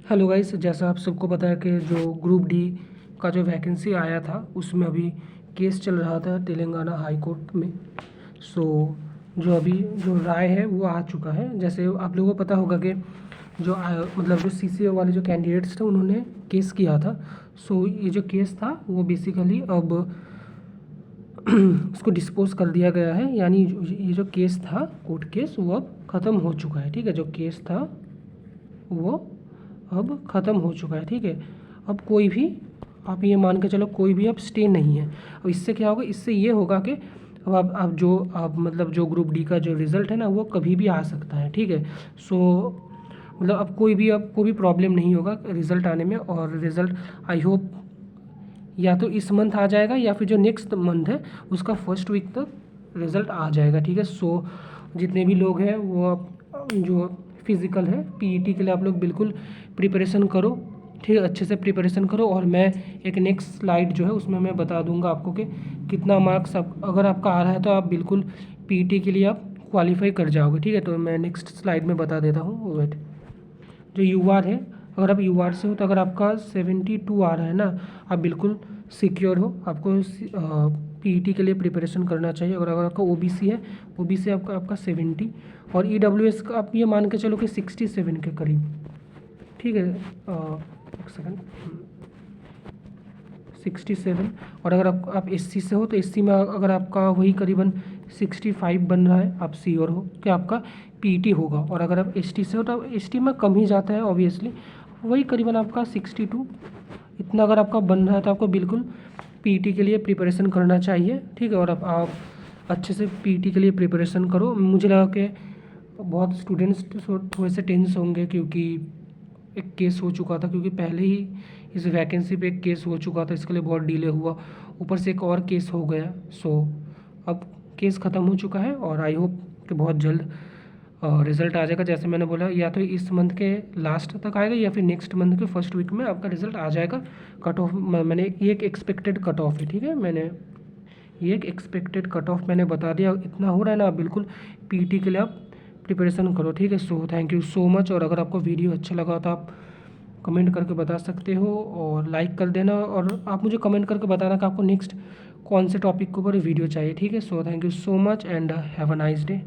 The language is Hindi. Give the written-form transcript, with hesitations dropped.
हेलो गाइस, जैसा आप सबको पता है कि जो ग्रुप डी का जो वैकेंसी आया था उसमें अभी केस चल रहा था तेलंगाना हाई कोर्ट में। सो जो अभी जो राय है वो आ चुका है। जैसे आप लोगों को पता होगा कि जो मतलब जो CCA वाले जो कैंडिडेट्स थे उन्होंने केस किया था। सो ये जो केस था वो बेसिकली अब उसको डिस्पोज कर दिया गया है, यानी ये जो केस था कोर्ट केस वो अब ख़त्म हो चुका है। ठीक है, जो केस था वो अब ख़त्म हो चुका है। ठीक है, अब कोई भी आप ये मान के चलो कोई भी अब स्टे नहीं है। अब इससे क्या होगा, इससे ये होगा कि अब आप जो आप मतलब जो ग्रुप डी का जो रिज़ल्ट है ना वो कभी भी आ सकता है। ठीक है, सो मतलब अब कोई भी प्रॉब्लम नहीं होगा रिज़ल्ट आने में। और रिज़ल्ट आई होप या तो इस मंथ आ जाएगा या फिर जो नेक्स्ट मंथ है उसका फर्स्ट वीक तक रिज़ल्ट आ जाएगा। ठीक है, सो जितने भी लोग हैं वो अब जो फिज़िकल है PET के लिए आप लोग बिल्कुल प्रिपरेशन करो। ठीक है, अच्छे से प्रिपरेशन करो। और मैं एक नेक्स्ट स्लाइड जो है उसमें मैं बता दूंगा आपको कि कितना मार्क्स अगर आपका आ रहा है तो आप बिल्कुल PET के लिए आप क्वालिफाई कर जाओगे। ठीक है, तो मैं नेक्स्ट स्लाइड में बता देता हूँ। वेट, जो UR है, अगर आप UR से हो तो अगर आपका 72 आ रहा है ना, आप बिल्कुल सिक्योर हो। आपको PET के लिए प्रिपरेशन करना चाहिए। अगर आपका OBC है, OBC आपका 70 और EWS का आप ये मान के चलो कि 67 के करीब। ठीक है, एक सेकंड, 67। और अगर आप SC से हो तो SC में अगर आपका वही करीबन 65 बन रहा है, आप श्योर हो कि आपका PET होगा। और अगर आप ST से हो तो ST में कम ही जाता है ऑब्वियसली, वही करीबन आपका 62 इतना अगर आपका बन रहा है तो आपको बिल्कुल PET के लिए प्रिपरेशन करना चाहिए। ठीक है, और आप अच्छे से PET के लिए प्रिपरेशन करो। मुझे लगा कि बहुत स्टूडेंट्स थोड़े से टेंस होंगे क्योंकि एक केस हो चुका था, क्योंकि पहले ही इस वैकेंसी पे एक केस हो चुका था, इसके लिए बहुत डिले हुआ, ऊपर से एक और केस हो गया। सो अब केस ख़त्म हो चुका है और आई होप कि बहुत जल्द रिज़ल्ट आ जाएगा। जैसे मैंने बोला, या तो इस मंथ के लास्ट तक आएगा या फिर नेक्स्ट मंथ के फर्स्ट वीक में आपका रिज़ल्ट आ जाएगा। कट ऑफ मैंने ये एक एक्सपेक्टेड कट ऑफ है। ठीक है, मैंने ये एक एक्सपेक्टेड कट ऑफ मैंने बता दिया। इतना हो रहा है ना, आप बिल्कुल PET के लिए आप प्रिपरेशन करो। ठीक है, so thank you so much. और अगर आपको वीडियो अच्छा लगा तो आप कमेंट करके बता सकते हो और लाइक कर देना। और आप मुझे कमेंट करके बताना कि आपको नेक्स्ट कौन से टॉपिक के ऊपर वीडियो चाहिए। ठीक है, so thank you so much and have a nice day.